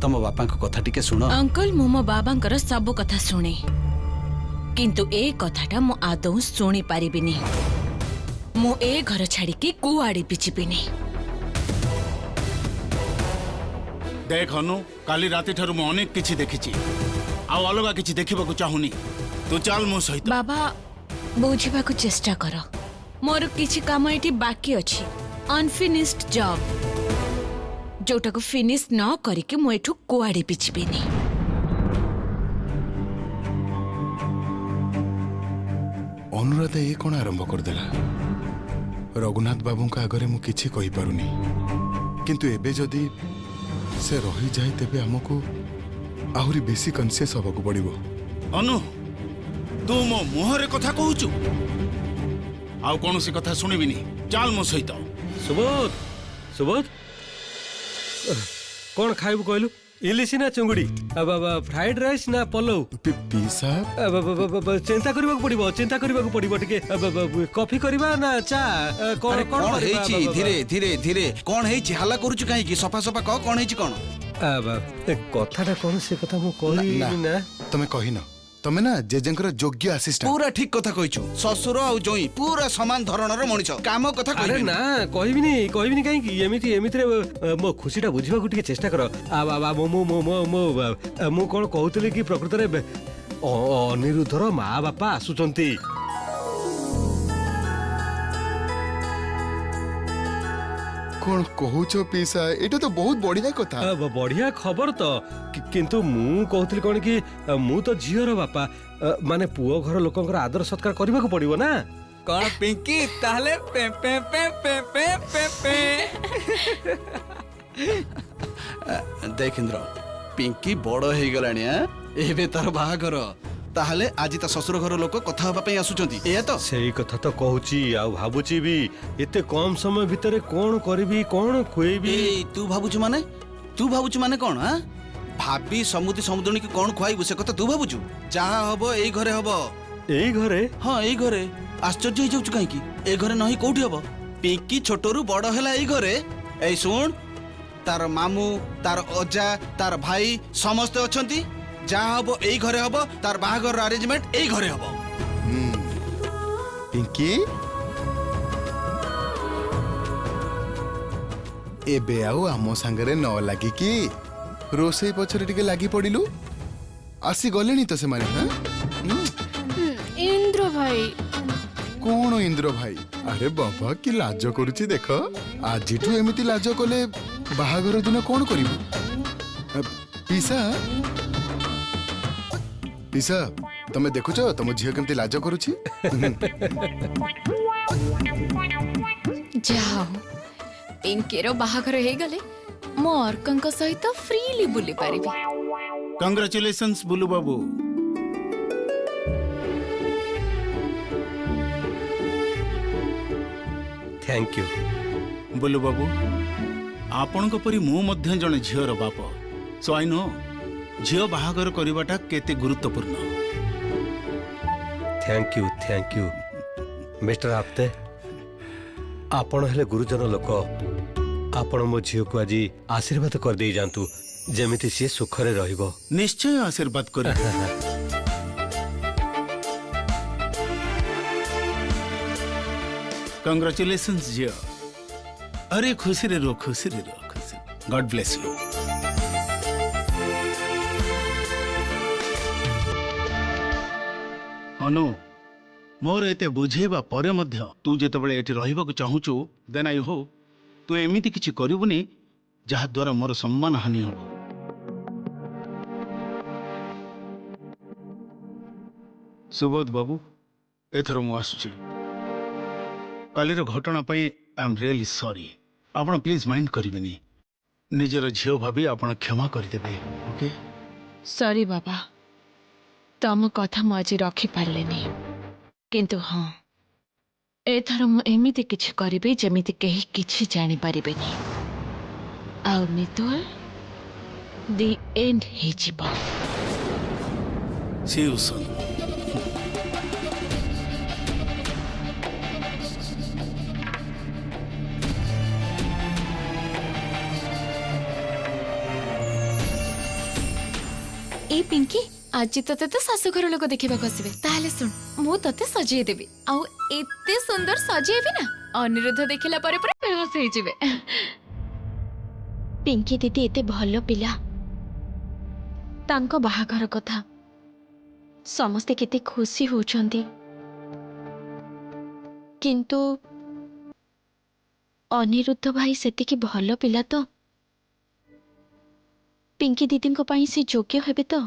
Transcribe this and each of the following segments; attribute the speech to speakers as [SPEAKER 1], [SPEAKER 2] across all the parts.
[SPEAKER 1] तम बापा को कथा टिके सुनो।
[SPEAKER 2] अंकल मु मो बाबांकर सब कथा शुणे किंतु ए कथाटा मु आदौ शुणी पारिबिनी। मु ए घर छाड़ी के कुआड़ी पिचिबिनी।
[SPEAKER 3] देख अनु काली राति ठारू मु अनेक किछि देखिछि आ अलगा किछि देखिबा को चाहुनी। तू चल मो सहित।
[SPEAKER 2] बाबा बुझिबा को चेष्टा कर। मोर किछि काम एठी बाकी अछि, अनफिनिश्ड जॉब जोटा को फिनिश न करिके मु एठु कुआड़ी पिचिबिनी।
[SPEAKER 4] अनुराधा ये कौन आरंभ करदेला? रघुनाथ बाबू का आगरे मु किछि कहि पारुनी, किंतु एबे जदी से रही जाए तेबे हमको आहुरी बेसी कॉन्शियस होबाकू पड़िबो।
[SPEAKER 3] अनु तू मो मुहरे कथा कहूचु आउ कोनोसी कथा सुनिबिनी। चल मो सहित।
[SPEAKER 5] सुबोध सुबोध कौन खाइबू कहलु? इलिसी ना चुंगड़ी, फ्राइड राइस ना पलौ?
[SPEAKER 4] पीसा
[SPEAKER 5] चिंता करबा पड़िबो, चिंता करबा पड़िबो। टिके कॉफी करबा ना चा?
[SPEAKER 1] कौन कौन हेची? धीरे धीरे धीरे कौन हेची? हल्ला करूछु काहे की? सफा सफा कह कौन हेची? कौन
[SPEAKER 5] कथाटा कौन से कथा मु कहली ना
[SPEAKER 4] तमे कहिन। तमे ना जेजेंकर योग्य असिस्टेंट।
[SPEAKER 1] पूरा ठीक कथा कहिछु। ससुर आ जोई पूरा समान धरणर मनिष। काम कथा
[SPEAKER 5] अरे
[SPEAKER 1] कहबी
[SPEAKER 5] ना कहबिनी काहे की? एमिति रे मो खुशीटा बुझिबा को टिके चेष्टा कर। आ बाबा मो कोन कहउतली कि प्रकृत रे अनिरुद्धर माँ बापा आसुचंती।
[SPEAKER 4] कौन कहूछ पीसा? एटा तो बहुत बढ़िया कथा।
[SPEAKER 5] बढ़िया खबर तो किंतु मु कहउतली कोन कि मु तो झियर बापा माने पुओ घर लोकंकर आदर सत्कार करबा को पड़िबो ना।
[SPEAKER 6] कौन पिंकी ताहले पे पे पे पे पे पे पे
[SPEAKER 1] देख इंद्र पिंकी बड़ हे गलानी। एबे तार बाहागर ताहले आज ता ससुर घर लोक कथा होबा पई आसुचंती। ए तो
[SPEAKER 5] सही कथा तो कहूची आ भाबुची भी एते कम समय भितरे कोन करबी कोन खुएबी।
[SPEAKER 1] ए तू भाबुछु माने कोन? हां भाबी समुद्री समुद्रणी के कोन खुआइबु से कथा तू भाबुछु? जहा हबो एई घरे हबो।
[SPEAKER 5] एई घरे?
[SPEAKER 1] हां एई घरे। आश्चर्य हो जाउछु काहे की? ए घरे नहीं कोठी हबो? पिंकी छोटरू बड़ हैला एई घरे। ए सुन तार मामू तार अजा तार भाई समस्त अछंती। जहा हबो एई घरे हबो। तार बाहागर अरेंजमेंट एई घरे हबो।
[SPEAKER 4] पिंकी एबे आउ आमो संगरे न लागी कि रोसई पछरे टिके लागी पड़िलु। आसी गलेनी तो से माने। हां
[SPEAKER 2] इंद्र भाई।
[SPEAKER 4] कौन इंद्र भाई? अरे बाबा की लाज करूची देख। आजिठू एमिति लाज कले बाहागर दिन कौन करिबु? पीसा पीसा तमे देखुछ तम झियो केमति लाज करूची?
[SPEAKER 7] जाओ पिंकीर बाहाघर हे गले मो अर्कंक सहित फ्रीली बुली पारिबी।
[SPEAKER 3] Congratulations Bulu babu.
[SPEAKER 5] Thank you
[SPEAKER 3] Bulu babu. आपणक परी मु मध्य जने झियर बाप। सो आई नो झियो बाहागर करिबाटा केते गुरुत्वपूर्ण।
[SPEAKER 5] थैंक यू मिस्टर आपते। आपण हेले गुरुजन लोक। आपण मो झियो को आज आशीर्वाद कर दे जानतु जेमिति से सुखरे रहिबो।
[SPEAKER 3] निश्चय आशीर्वाद करी। कांग्रेचुलेशंस झियो। अरे खुशी रे रो खुशी रे रो खुशी। God bless you. अनु मोर एते बुझेबा परे मध्य तू जेतबेले एठी रहिबा को चाहूचु देन आई हो तू एमिति किछि करिबुनी जहा द्वारा मोर सम्मान हानि हो। सुबोध बाबू एथर मु आसुची। कालीर घटना पई आई एम रियली सॉरी। आपण प्लीज माइंड करिबेनी। निजर झियो भाबी आपण क्षमा करि देबे। ओके
[SPEAKER 2] सॉरी बाबा तम कथा मु आज रखी पारलेनी किंतु हाँ एथर मु एमिति किछि करिबे जेमिति केही किछि जानि पारिबेनी। आउ मितुल द एंड हेजिबा।
[SPEAKER 3] See you soon.
[SPEAKER 7] ए पिंकी आज तते तो शाशुघर लोक देखा आसबे ताहले सुन मु तते सजेई देबी आउ एते सुंदर सजेबी ना अनिरुद्ध देखिला परे परे बेहोश हो जिवे।
[SPEAKER 2] पिंकी दीदी एते भल पिला तांको बाहाघर कथा समस्ते केते खुशी होउछंती किंतु अनिरुद्ध भाई सेतिकी भल पिला तो पिंकी दीदी को पाई से योग्य हेबे तो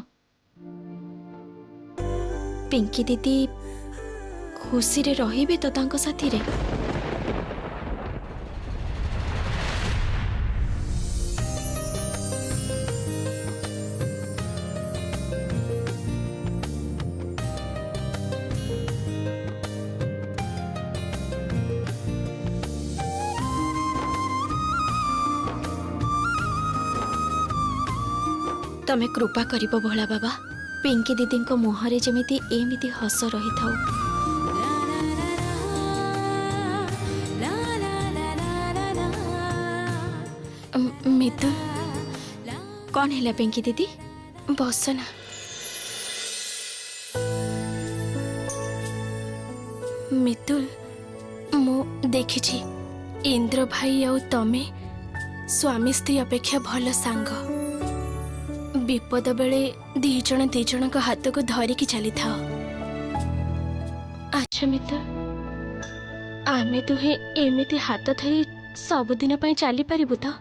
[SPEAKER 2] पिंकी दीदी खुशी रे रहिबे तो तांको साथी रे। तमे कृपा करिबो भोला बाबा पिंकी दीदी को मुहरे जेमिति एमिति हस रही थाउ। मितुल कौन है पिंकी दीदी बस ना। मितुल मु देखी इंद्र भाई आउ तमे स्वामी स्त्री अपेक्षा भल सांग विपद बेले दी जन को हाथ को धरिकी चली था। अच्छा मित्र आमे तुहे एमिति हाथ धरी सबुदिन पई चली पारिबु तो?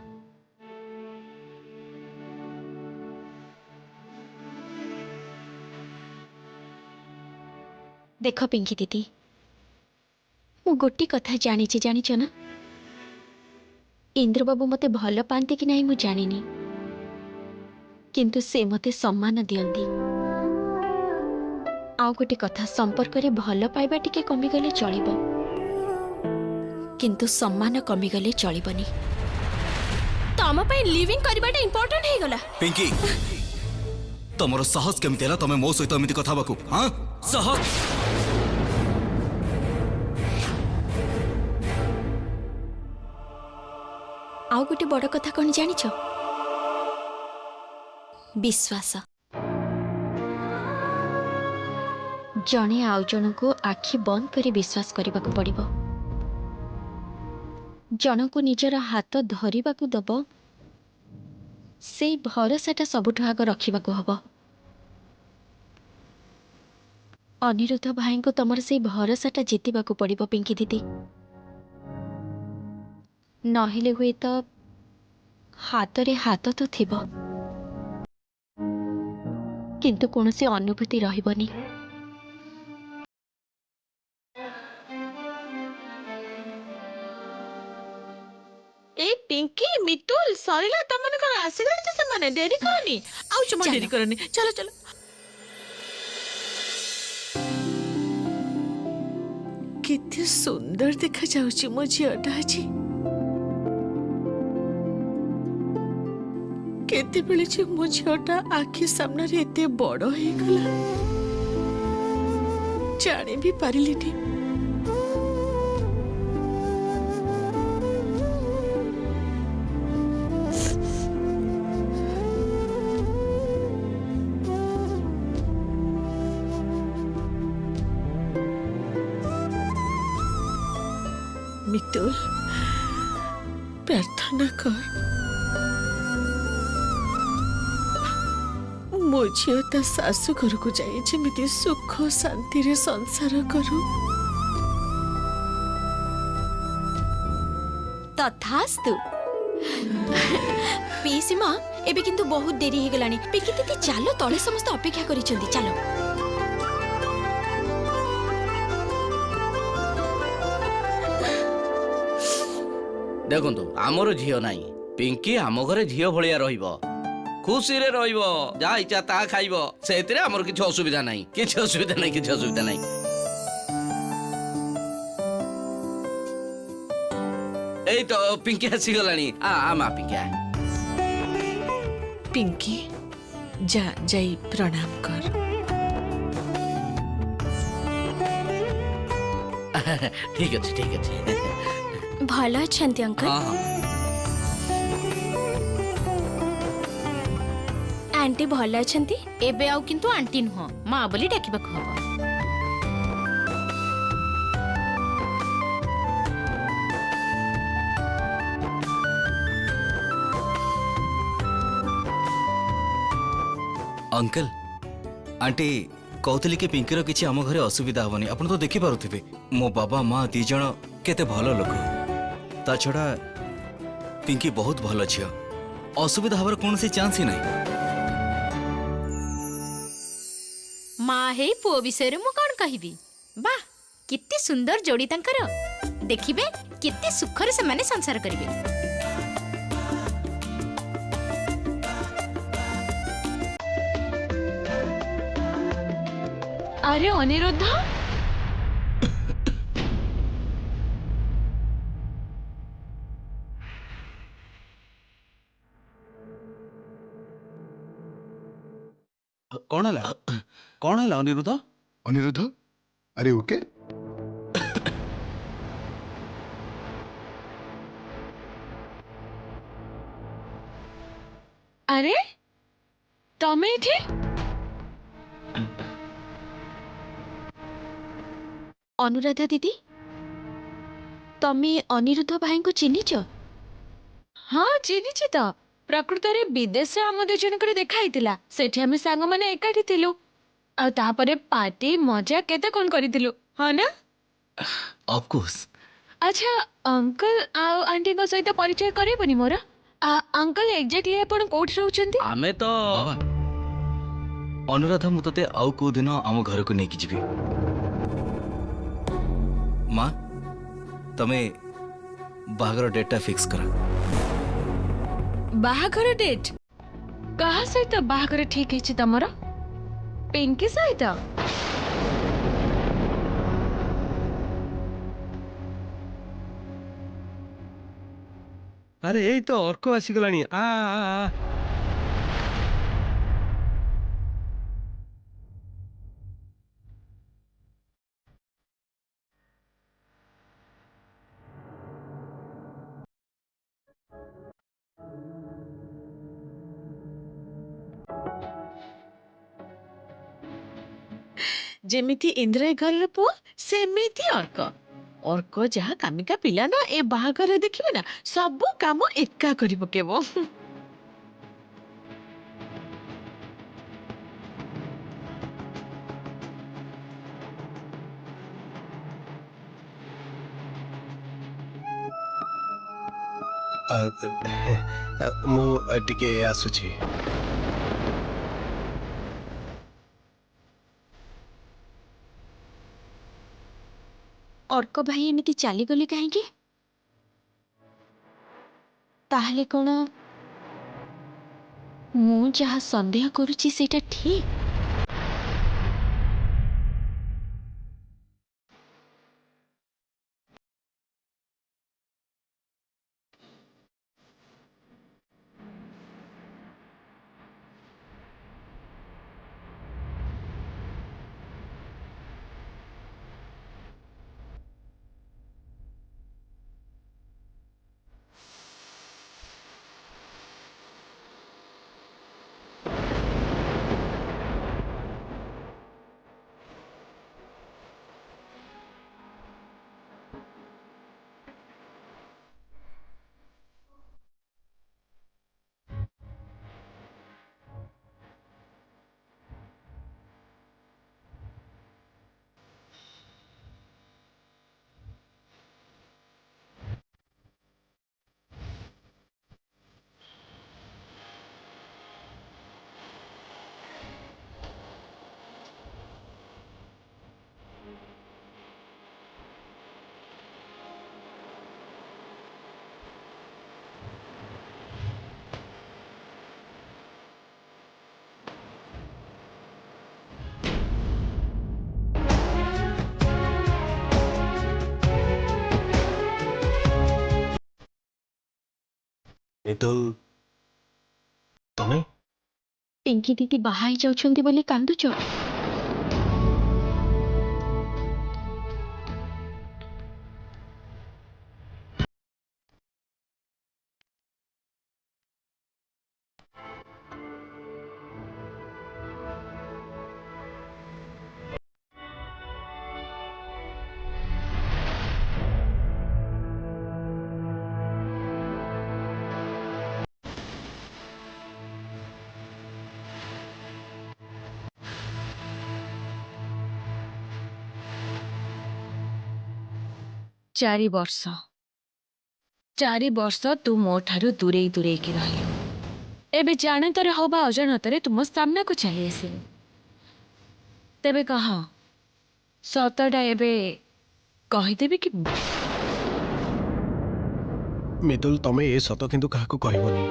[SPEAKER 2] देख पिंकी दीदी मु गोटी कथा जानिच ना इंद्र बाबू मते भल पांती कि नहीं मु जानिनी किंतु से मते सम्मान दियंती। आउ गोटे कथा संपर्क रे भल पाइबा टिके कमी गले चलिबो किंतु सम्मान कमी गले चलिबनी। तम पई लिविंग करबाटा इंपोर्टेंट हे गला।
[SPEAKER 8] पिंकी तमरो साहस केमति हला तमे मो सहित एमिति कथा बाकू? हां साहस
[SPEAKER 2] आउ गोटे बड़ कथा कौन जानिछ? विश्वास जने आउ जन को आखि बंद करी विश्वास करने को पड़िबो। जन को निजर हाथ धरिबा को दबो से भरोसाटा सबुठ आग रखिबा को हबो। अनिरुद्ध भाई को तमर से भरोसाटा जितिबा को पड़िबो पिंकी दीदी नहिले हुए तो हाथ रे हाथ तो थिबो किंतु कौन से अनुभूति रहिबनी।
[SPEAKER 9] ए पिंकी मितुल सरिला तमन कर आसीगले जे से माने देरी करनी आउ चम देरी करनी चलो चलो कितने सुंदर देखा जाउची मो झियाटा अछि केते बेले जे मो झियाटा आखि सामने रे एते बड़ हे गला जाने भी पारिलिनी। मितुल प्रार्थना कर मो झियो ता सासु घर को जाए जेमिति सुख शांति रे संसार करू।
[SPEAKER 2] तथास्तु पीसी माँ एबे किंतु बहुत देरी हे गलानी पिंकी दीदी चलो तले समस्त अपेक्षा करिसेंती चलो।
[SPEAKER 10] देखो आमर झील ना पिंकी आम घरे झील भाया खुशी रे जहाँ इच्छा ता खाइब से आमर किसी असुविधा नहीं किसी असुविधा नहीं किसी असुविधा नहीं। एई तो पिंकी आसीगला आ माँ पिंकी
[SPEAKER 9] पिंकी जा जाई प्रणाम कर।
[SPEAKER 10] ठीक अच्छे ठीक अच्छे
[SPEAKER 2] भल अच्छे अंकल।
[SPEAKER 7] ଆଣ୍ଟି ଭଲ ଅଛନ୍ତି?
[SPEAKER 9] ଏବେ ଆଉ କିନ୍ତୁ ଆଣ୍ଟି ନୁହଁ ମା ବୋଲି ଡାକିବାକୁ ହବ।
[SPEAKER 8] अंकल आंटी कहते कि पिंकीर किसी आम घरे असुविधा हेनी आप तो देखिपे मो बाबा माँ दी जन केते भल लोक ता छड़ा पिंकी बहुत भल झी असुविधा हबार कौन सी चांस ही नहीं।
[SPEAKER 7] ମା ହେଇ ପୁଅ ବିଷୟରେ ମୁଁ କଣ କହିବି? ବାଃ କେତେ ସୁନ୍ଦର ଯୋଡ଼ି ତାଙ୍କର। ଦେଖିବେ କେତେ ସୁଖରେ ସେମାନେ ସଂସାର କରିବେ।
[SPEAKER 2] अरे अनिरुद्ध
[SPEAKER 1] କଣ ହେଲା କଣ ହେଲା ଅନିରୁଦ୍ଧ?
[SPEAKER 4] ଅନିରୁଦ୍ଧ ଆରେ ଓକେ?
[SPEAKER 2] अरे तमे एठी
[SPEAKER 7] ଅନୁରାଧା ଦିଦି ତମେ ଅନିରୁଦ୍ଧ ଭାଇଙ୍କୁ ଚିହ୍ନିଛ?
[SPEAKER 2] हाँ चिन्हिछि तो प्रकृत रे विदेश आम दु जनकर देखा ହେଇଥିଲା सेठी आमे सांग माने एकाठी थिलु आ तापरे पार्टी मजा केते कोन करिथिलु हाँ ना?
[SPEAKER 8] ऑफ कोर्स
[SPEAKER 2] अच्छा अंकल आ आंटी को सहित परिचय करेबनी मोर अंकल एग्जैक्टली आपण कोठी रहउछंती?
[SPEAKER 10] आमे तो
[SPEAKER 8] बाबा अनुराधा मु तते आउ को दिन आम घर को नेकी जीवी माँ तमे बाहागर डेटा फिक्स करा।
[SPEAKER 2] बाहाघर डेट कहा सहित बाहाघर ठीक है तमर? पिंकी सहित?
[SPEAKER 5] ଆରେ ଏଇ ତ ଅର୍କ ଆସିଗଲାଣି। ଆ ଆ, ଆ।
[SPEAKER 9] ଯେମିତି ଇନ୍ଦ୍ର ଏ ଘରର ପୁଅ ସେମିତି ଅର୍କ। ଅର୍କ ଯାହା କାମିକା ପିଲା ନା ଏ ବାହାଘରରେ ଦେଖିବେ ନା ସବୁ କାମ ଏକା କରି ପକେଇବ।
[SPEAKER 5] ମୁଁ ଟିକେ ଆସୁଛି।
[SPEAKER 7] ଅର୍କ ଭାଇ ଏମିତି ଚାଲିଗଲେ କାହିଁକି? ତାହେଲେ କଣ ମୁଁ ଯାହା ସନ୍ଦେହ କରୁଛି ସେଇଟା ଠିକ୍?
[SPEAKER 5] ମିତୁଲ ତମେ
[SPEAKER 7] ପିଙ୍କି ଦିଦି ବାହା ହେଇ ଯାଉଛନ୍ତି ବୋଲି କାନ୍ଦୁଛ?
[SPEAKER 2] ଚାରି ବର୍ଷ ତୁ ମୋ ଠାରୁ ଦୂରେଇକି ରହିଲୁ। ଏବେ ଜାଣତରେ ହଉ ବା ଅଜାଣତରେ ତୁମ ସାମ୍ନାକୁ ଚାଲି ଆସିଲୁ। ତେବେ କହ, ସତଟା ଏବେ କହିଦେବି କି?
[SPEAKER 5] ମିତୁଲ, ତମେ ଏ ସତ କିନ୍ତୁ କାହାକୁ କହିବନି।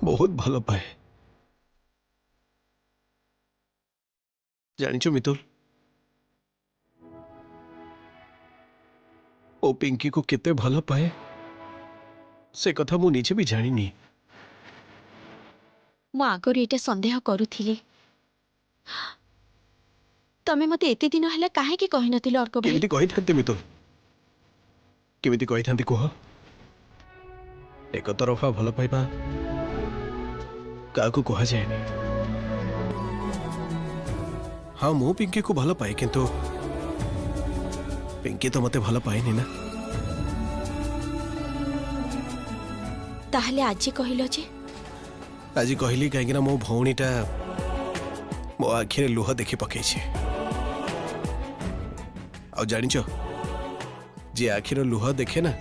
[SPEAKER 5] ବହୁତ ଭଲ ପାଏ। ଜାଣିଛୁ ମିତୁଲ, ଓ ପିଙ୍କିକୁ କେତେ ଭଲ ପାଏ ସେ କଥା ମୁଁ ନିଜେ ବି ଜାଣିନି।
[SPEAKER 9] ମୁଁ ଆଗରୁ ଏଇଟା ସନ୍ଦେହ କରୁଥିଲି। ତମେ ମତେ ଏତେ ଦିନ ହେଲା କାହିଁକି କହିନଥିଲ ଅର୍କ ଭାଇ?
[SPEAKER 5] କେମିତି କହିଥାନ୍ତି ମିତୁଲ, କେମିତି କହିଥାନ୍ତି କୁହ? ଏକତରଫା ଭଲ ପାଇବା କାହାକୁ କୁହାଯାଏନି। ହଁ, ମୁଁ ପିଙ୍କିକୁ ଭଲ ପାଏ, କିନ୍ତୁ ପିଙ୍କି ତ ମତେ ଭଲ ପାଏନି ନା।
[SPEAKER 9] ତାହେଲେ ଆଜି କହିଲ ଯେ?
[SPEAKER 5] ଆଜି କହିଲି କାହିଁକି ନା ମୋ ଭଉଣୀଟା ମୋ ଆଖିରେ ଲୁହ ଦେଖି ପକେଇଛି। ଆଉ ଜାଣିଛ, ଯିଏ ଆଖିର ଲୁହ ଦେଖେ ନା,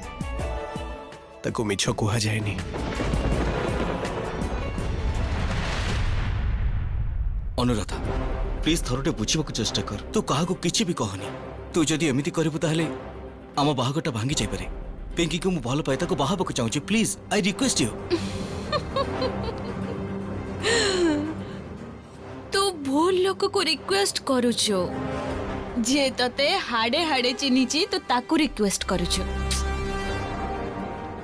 [SPEAKER 5] ତାକୁ ମିଛ କୁହାଯାଏନି।
[SPEAKER 8] ଅନୁରାଧା, ପ୍ଲିଜ ଥରଟେ ବୁଝିବାକୁ ଚେଷ୍ଟା କର। ତୁ କାହାକୁ କିଛି ବି କହନି। ତୁ ଯଦି ଏମିତି କରିବୁ ତାହେଲେ ଆମ ବାହାଘରଟା ଭାଙ୍ଗି ଯାଇପାରେ। ପିଙ୍କିକୁ ମୁଁ ଭଲ ପାଏ, ତାକୁ ବାହା ହେବାକୁ ଚାହୁଁଛି। Please, I request you.
[SPEAKER 7] ତୁ ଭୁଲ ଲୋକକୁ ରିକ୍ୱେଷ୍ଟ କରୁଛୁ। ଯିଏ ତତେ ହାଡେ ହାଡେ ଚିହ୍ନିଛି ତୁ ତାକୁ ରିକ୍ୱେଷ୍ଟ କରୁଛୁ।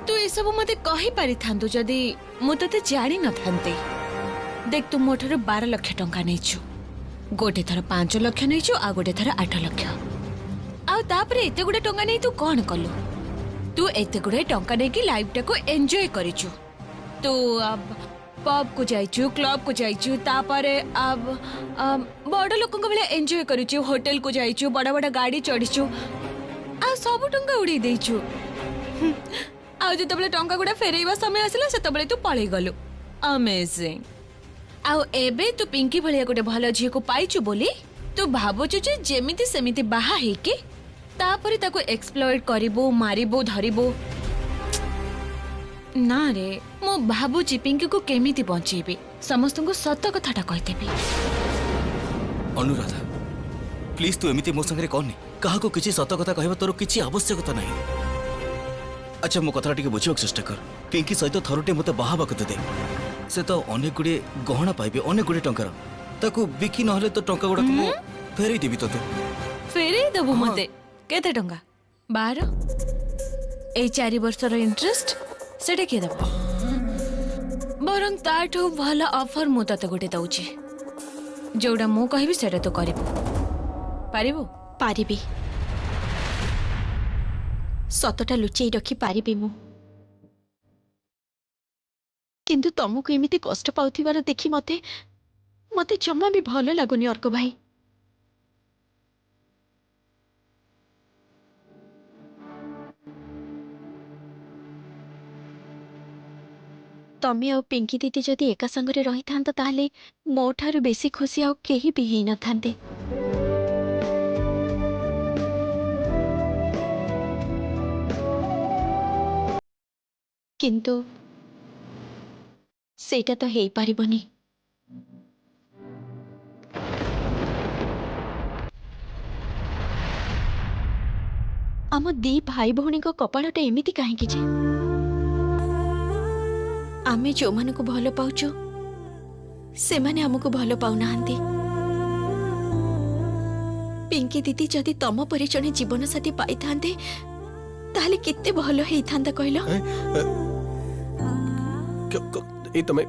[SPEAKER 7] ତୁ ଏସବୁ ମତେ କହିପାରିଥାନ୍ତୁ ଯଦି ମୁଁ ତତେ ଜାଣିନଥାନ୍ତି। देख तू मो ठारू 12 लाख टंका नेछु। गोटे थर 5 लाख नेछु आ गोटे थर 8 लाख। आ तापरे एते गुडे टंका नै तू कोन कलु? तू एते गुडे टंका नै कि लाइफ टा को एन्जॉय करिछु। तू अब पब को जाइछु, क्लब को जाइछु, तापरे अब बड़ लोकन को बेले एन्जॉय करिछु, होटल को जाइछु, बड़ा बड़ा गाड़ी चढ़िछु। आ सब टंका उड़ी देइछु। आ जे तबले टंका गुडा फेरैबा समय आसिला से तबले तू पळै गलु। अमेजिंग। आउ एबे तू पिंकी भलिया गोटे भल झियो को पाइछु बोली तू भाबुछु जे जेमिति सेमिति बाहा हेके तापरे ताको एक्सप्लॉइट करिबो, मारिबो, धरिबो। ना रे, मो भाबुछि पिंकी को केमिति बंचेबी, समस्त को सत कथाटा कहतेबी।
[SPEAKER 8] अनुराधा प्लीज तू एमिति मो संगे कहनी। काहा को किछि सत कथा कहबा तोर किछि आवश्यकता नाही। अच्छा मो कथा टिके बुझिବାକୁ चेष्टा कर। पिंकी सहित थरुटे मते बाहाबाक दे। से तो अनेक गुडे गहना पाइबे, अनेक गुडे टंकार। ताको बिकी नहले तो टंका गुडा को फेरै देबी तते।
[SPEAKER 7] फेरै देबो मते केते टंका? 12। ए 4 वर्षर इंटरेस्ट सेटे के देबो? बरं ताठो भला ऑफर मु तते गोटे दउछि। जोडा मु कहबी सेटा तो करिबो। पारिबो?
[SPEAKER 9] पारिबी। सतटा लुचेई रखी पारिबी मु। किंतु तुमको एमिति कष्ट पाउथिबार देखि मते मते जम्मा भी भलो लागुनी अर्क भाई। तमे और पिंकी दीदी जदि एका संगरे रही थांता ताहले मो ठारू बेसी खुशी आउ केही भी ही न थांते। କିନ୍ତୁ ସେଇଟା ତ ହେଇପାରିବନି। ଆମ ଦି ଭାଇ ଭଉଣୀଙ୍କ କପାଳଟା ଏମିତି କାହିଁକି ଯେ? ଆମେ ଯୋଉମାନଙ୍କୁ ଭଲ ପାଉଛୁ ସେମାନେ ଆମକୁ ଭଲ ପାଉନାହାନ୍ତି। ପିଙ୍କି ଦିଦି ଯଦି ତମ ପରି ଜଣେ ଜୀବନସାଥୀ ପାଇଥାନ୍ତେ ତାହେଲେ କେତେ ଭଲ ହେଇଥାନ୍ତା କହିଲ?
[SPEAKER 5] ଏ ତମେ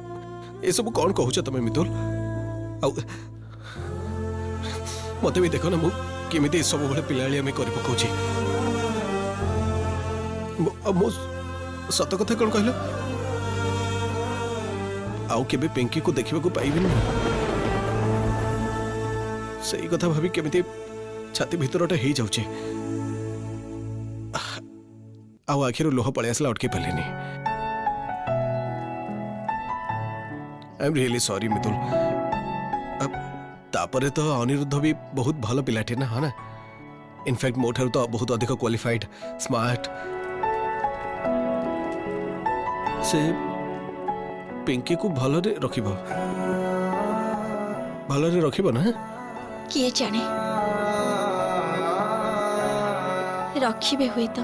[SPEAKER 5] ଏସବୁ କଣ କହୁଛ ତମେ ମିତୁଲ? ଆଉ ମତେ ବି ଦେଖ ନା ମୁଁ କେମିତି ସବୁବେଳେ ପିଲାଳି ଆମେ କରି ପକାଉଛି। ମୁଁ ସତ କଥା କଣ କହିଲ? ଆଉ କେବେ ପିଙ୍କି को ଦେଖିବାକୁ ପାଇବିନି। ସେଇ କଥା ଭାବି କେମିତି ଛାତି ଭିତରଟା ହେଇଯାଉଛି। ଆଉ ଆଖିରୁ ଲୁହ ପଳେଇ ଆସିଲା, ଅଟକି ପାରିଲିନି। I am really sorry Mitul. तापरे तो अनिरुद्ध भी बहुत भलो पिलाटे ना, हाँ ना? इनफैक्ट मो ठारू तो बहुत अधिक क्वालिफाइड, स्मार्ट। से पिंकी को भलरे रखिबो, भलरे रखिबो ना?
[SPEAKER 9] किए जाने रखिबे हुए तो।